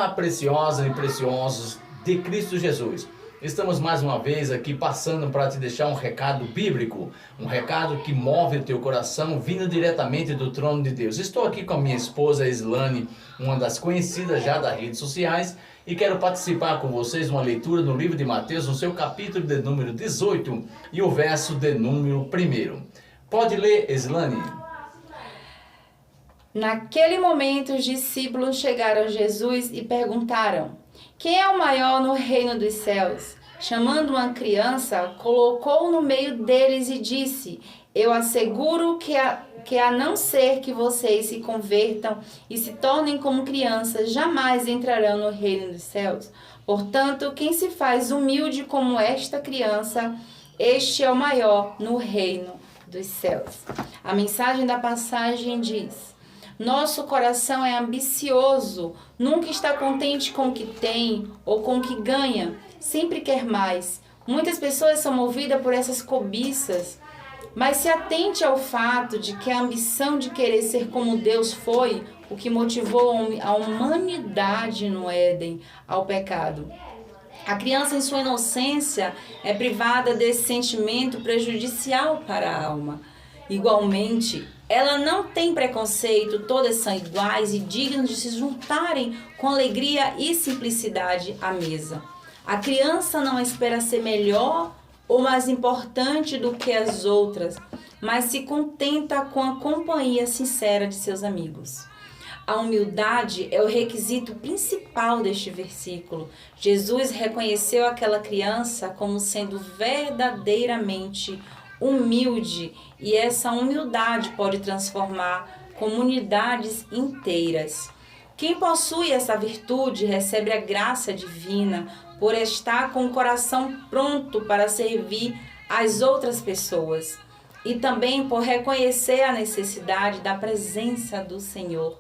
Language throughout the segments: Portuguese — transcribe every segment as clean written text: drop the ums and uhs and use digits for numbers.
Olá, preciosas e preciosos de Cristo Jesus. Estamos mais uma vez aqui passando para te deixar um recado bíblico, um recado que move o teu coração, vindo diretamente do trono de Deus. Estou aqui com a minha esposa Islane, uma das conhecidas já das redes sociais, e quero participar com vocês uma leitura no livro de Mateus, no seu capítulo de número 18 e o verso de número 1. Pode ler, Islane. Naquele momento, os discípulos chegaram a Jesus e perguntaram: quem é o maior no reino dos céus? Chamando uma criança, colocou-o no meio deles e disse: eu asseguro que a não ser que vocês se convertam e se tornem como crianças, jamais entrarão no reino dos céus. Portanto, quem se faz humilde como esta criança, este é o maior no reino dos céus. A mensagem da passagem diz: nosso coração é ambicioso, nunca está contente com o que tem ou com o que ganha, sempre quer mais. Muitas pessoas são movidas por essas cobiças, mas se atente ao fato de que a ambição de querer ser como Deus foi o que motivou a humanidade no Éden ao pecado. A criança, em sua inocência, é privada desse sentimento prejudicial para a alma. Igualmente, ela não tem preconceito, todas são iguais e dignas de se juntarem com alegria e simplicidade à mesa. A criança não espera ser melhor ou mais importante do que as outras, mas se contenta com a companhia sincera de seus amigos. A humildade é o requisito principal deste versículo. Jesus reconheceu aquela criança como sendo verdadeiramente humilde, e essa humildade pode transformar comunidades inteiras. Quem possui essa virtude recebe a graça divina por estar com o coração pronto para servir as outras pessoas e também por reconhecer a necessidade da presença do Senhor.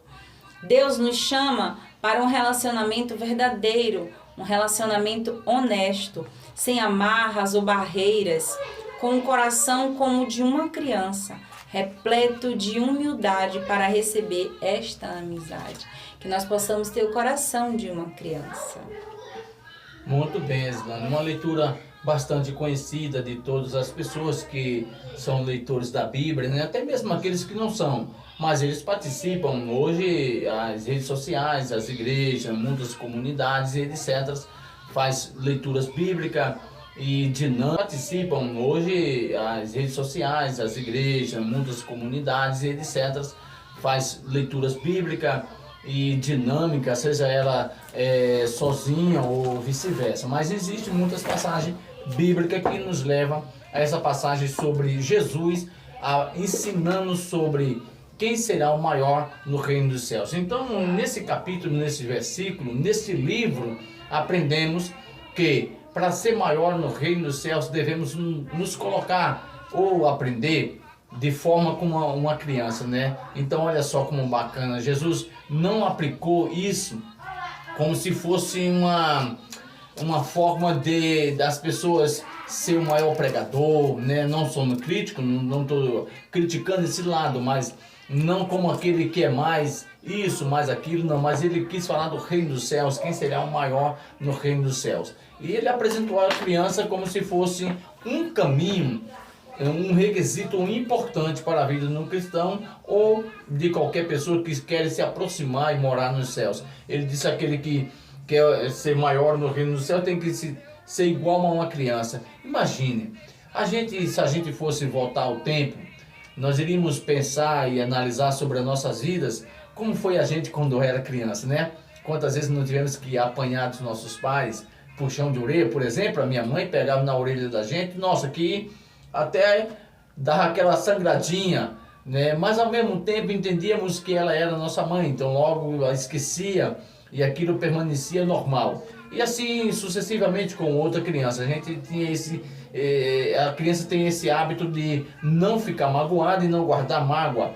Deus nos chama para um relacionamento verdadeiro, um relacionamento honesto, sem amarras ou barreiras, com um coração como o de uma criança, repleto de humildade para receber esta amizade. Que nós possamos ter o coração de uma criança. Muito bem, Islane. Uma leitura bastante conhecida de todas as pessoas que são leitores da Bíblia, né? Até mesmo aqueles que não são, mas eles participam hoje, as redes sociais, as igrejas, muitas comunidades, etc. Faz leituras bíblicas e dinâmicas. Participam hoje, as redes sociais, as igrejas, muitas comunidades, etc. Faz leituras bíblicas e dinâmica, seja ela sozinha ou vice-versa. Mas existem muitas passagens bíblicas que nos levam a essa passagem sobre Jesus, ensinando sobre quem será o maior no reino dos céus. Então, nesse capítulo, nesse versículo, nesse livro, aprendemos que para ser maior no reino dos céus devemos nos colocar ou aprender de forma como uma criança, né? Então olha só como bacana, Jesus não aplicou isso como se fosse uma forma das pessoas ser o maior pregador, né? Não sou um crítico, não estou criticando esse lado, mas não como aquele que é mais isso, mais aquilo, não, mas ele quis falar do reino dos céus, quem será o maior no reino dos céus. E ele apresentou a criança como se fosse um caminho, um requisito importante para a vida de um cristão ou de qualquer pessoa que quer se aproximar e morar nos céus. Ele disse: aquele que quer ser maior no reino dos céus tem que ser igual a uma criança. Imagine, se a gente fosse voltar ao tempo, nós iríamos pensar e analisar sobre as nossas vidas, como foi a gente quando era criança, né? Quantas vezes não tivemos que apanhar dos nossos pais, puxão de orelha, por exemplo. A minha mãe pegava na orelha da gente, nossa, que até dava aquela sangradinha, né? Mas ao mesmo tempo entendíamos que ela era nossa mãe, então logo a esquecia e aquilo permanecia normal. E assim sucessivamente com outra criança. A gente tinha a criança tem esse hábito de não ficar magoada e não guardar mágoa.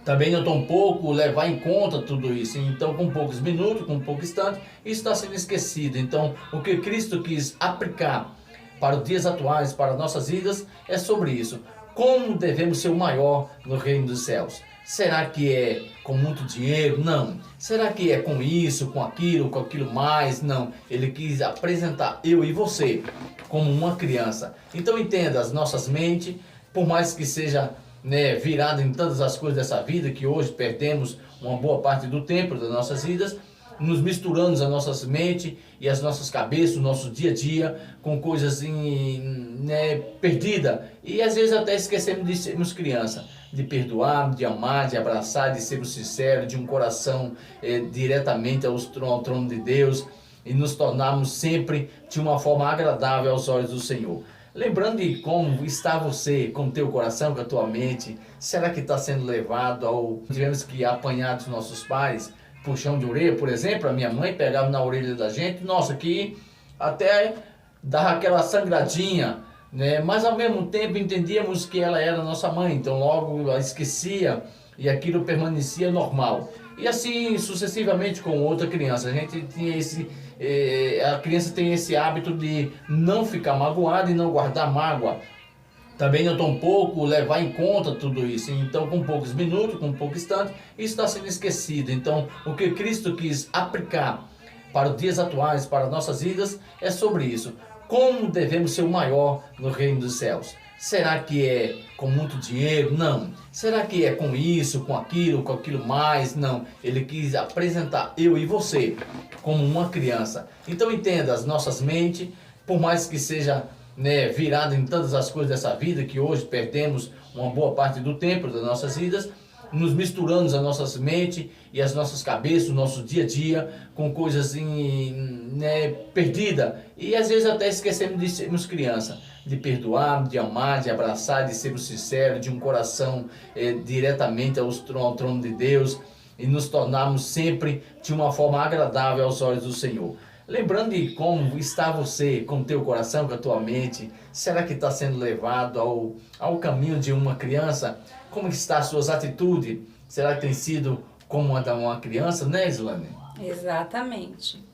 Também não tão pouco levar em conta tudo isso. Então, com poucos minutos, com pouco instante, isso está sendo esquecido. Então, o que Cristo quis aplicar para os dias atuais, para nossas vidas, é sobre isso. Como devemos ser o maior no reino dos céus? Será que é com muito dinheiro? Não. Será que é com isso, com aquilo mais? Não. Ele quis apresentar eu e você como uma criança. Então entenda, as nossas mentes, por mais que seja, né, virada em tantas as coisas dessa vida, que hoje perdemos uma boa parte do tempo das nossas vidas, nos misturamos as nossas mentes e as nossas cabeças, o nosso dia a dia, com coisas né, perdidas. E às vezes até esquecemos de sermos criança, de perdoar, de amar, de abraçar, de sermos sinceros, de um coração diretamente ao trono de Deus, e nos tornarmos sempre de uma forma agradável aos olhos do Senhor. Lembrando de como está você com o teu coração, com a tua mente. Será que está sendo levado ao... Tivemos que apanhar dos nossos pais, puxão de orelha, por exemplo. A minha mãe pegava na orelha da gente, nossa, que até dava aquela sangradinha, né? Mas ao mesmo tempo entendíamos que ela era nossa mãe, então logo a esquecia e aquilo permanecia normal. E assim sucessivamente com outra criança. A gente tinha a criança tem esse hábito de não ficar magoada e não guardar mágoa. Também não tão pouco levar em conta tudo isso. Então, com poucos minutos, com pouco instante, isso está sendo esquecido. Então, o que Cristo quis aplicar para os dias atuais, para as nossas vidas, é sobre isso. Como devemos ser o maior no reino dos céus? Será que é com muito dinheiro? Não. Será que é com isso, com aquilo mais? Não. Ele quis apresentar eu e você como uma criança. Então entenda, as nossas mentes, por mais que seja, né, virada em tantas as coisas dessa vida, que hoje perdemos uma boa parte do tempo das nossas vidas, nos misturamos as nossas mentes e as nossas cabeças, o nosso dia a dia, com coisas né, perdidas. E às vezes até esquecemos de sermos criança, de perdoar, de amar, de abraçar, de sermos sinceros, de um coração diretamente ao trono de Deus, e nos tornarmos sempre de uma forma agradável aos olhos do Senhor. Lembrando de como está você com o teu coração, com a tua mente. Será que está sendo levado ao caminho de uma criança? Como estão as suas atitudes? Será que tem sido como a de uma criança, né, Islane? Exatamente.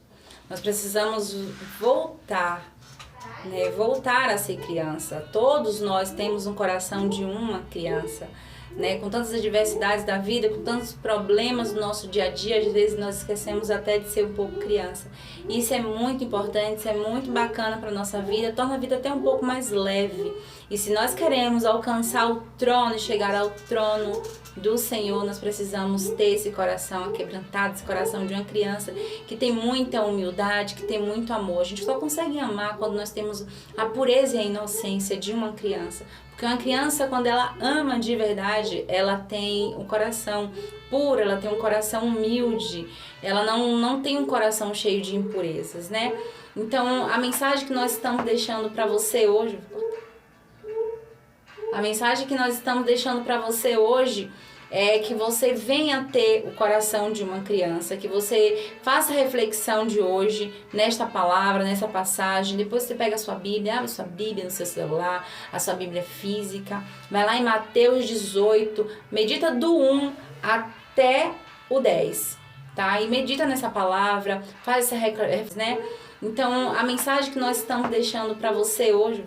Nós precisamos voltar, né? Voltar a ser criança. Todos nós temos um coração de uma criança, né? Com tantas adversidades da vida, com tantos problemas no nosso dia a dia, às vezes nós esquecemos até de ser um pouco criança. Isso é muito importante, isso é muito bacana para a nossa vida, torna a vida até um pouco mais leve. E se nós queremos alcançar o trono e chegar ao trono do Senhor, nós precisamos ter esse coração aquebrantado, esse coração de uma criança que tem muita humildade, que tem muito amor. A gente só consegue amar quando nós temos a pureza e a inocência de uma criança. Porque uma criança, quando ela ama de verdade, ela tem um coração puro, ela tem um coração humilde, ela não tem um coração cheio de impurezas, né? Então, a mensagem que nós estamos deixando para você hoje... A mensagem que nós estamos deixando para você hoje é que você venha ter o coração de uma criança, que você faça a reflexão de hoje nesta palavra, nessa passagem. Depois você pega a sua Bíblia, abre a sua Bíblia no seu celular, a sua Bíblia física, vai lá em Mateus 18, medita do 1 até o 10, tá? E medita nessa palavra, faz essa reflexão, né? Então, a mensagem que nós estamos deixando para você hoje...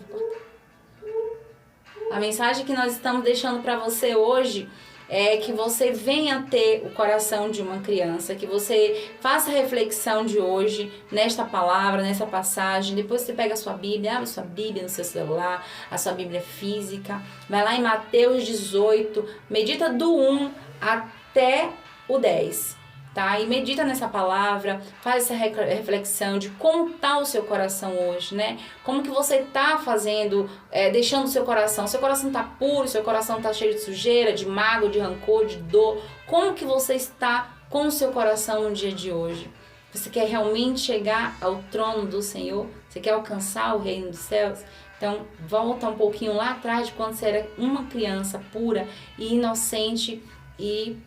A mensagem que nós estamos deixando para você hoje é que você venha ter o coração de uma criança, que você faça a reflexão de hoje nesta palavra, nessa passagem. Depois você pega a sua Bíblia, abre a sua Bíblia no seu celular, a sua Bíblia física, vai lá em Mateus 18, medita do 1 até o 10. Tá? E medita nessa palavra, faz essa reflexão de como está o seu coração hoje, né? Como que você está fazendo, deixando o seu coração está puro, seu coração está cheio de sujeira, de mágoa, de rancor, de dor. Como que você está com o seu coração no dia de hoje? Você quer realmente chegar ao trono do Senhor? Você quer alcançar o reino dos céus? Então, volta um pouquinho lá atrás de quando você era uma criança pura e inocente e...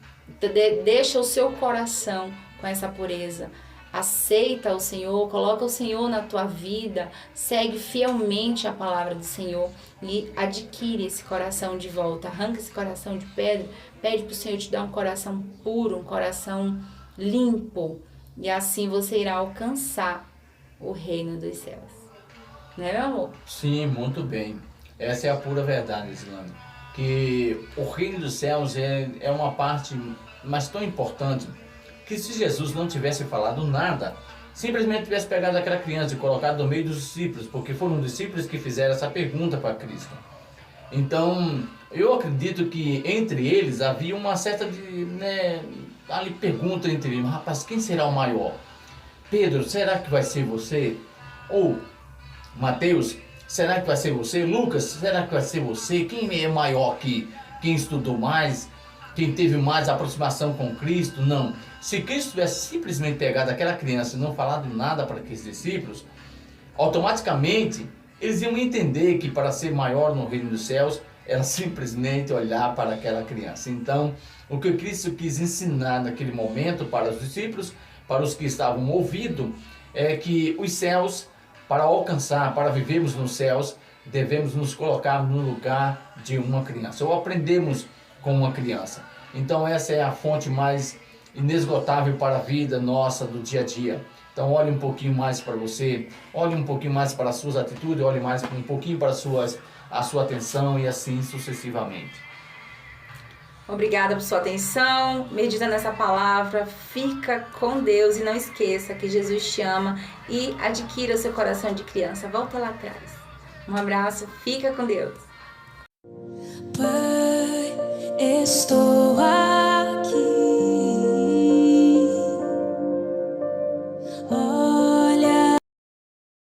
Deixa o seu coração com essa pureza. Aceita o Senhor, coloca o Senhor na tua vida, segue fielmente a palavra do Senhor e adquire esse coração de volta. Arranca esse coração de pedra, pede para o Senhor te dar um coração puro, um coração limpo. E assim você irá alcançar o reino dos céus. Né, meu amor? Sim, muito bem. Essa é a pura verdade, Islane. que o reino dos céus é uma parte, mas tão importante, que se Jesus não tivesse falado nada, simplesmente tivesse pegado aquela criança e colocado no meio dos discípulos, porque foram os discípulos que fizeram essa pergunta para Cristo. Então, eu acredito que entre eles havia uma certa ali pergunta entre eles: rapaz, quem será o maior? Pedro, será que vai ser você? Ou Mateus, será que vai ser você? Lucas, será que vai ser você? Quem é maior aqui? Quem estudou mais? Quem teve mais aproximação com Cristo? Não. Se Cristo tivesse simplesmente pegado aquela criança e não falado nada para aqueles discípulos, automaticamente eles iam entender que para ser maior no reino dos céus era simplesmente olhar para aquela criança. Então, o que Cristo quis ensinar naquele momento para os discípulos, para os que estavam ouvindo, é que os céus, para alcançar, para vivermos nos céus, devemos nos colocar no lugar de uma criança, ou aprendemos com uma criança. Então essa é a fonte mais inesgotável para a vida nossa do dia a dia. Então olhe um pouquinho mais para você, olhe um pouquinho mais para as suas atitudes, olhe mais um pouquinho para a sua atenção e assim sucessivamente. Obrigada por sua atenção, medita nessa palavra, fica com Deus e não esqueça que Jesus te ama e adquira o seu coração de criança. Volta lá atrás. Um abraço, fica com Deus. Pai, estou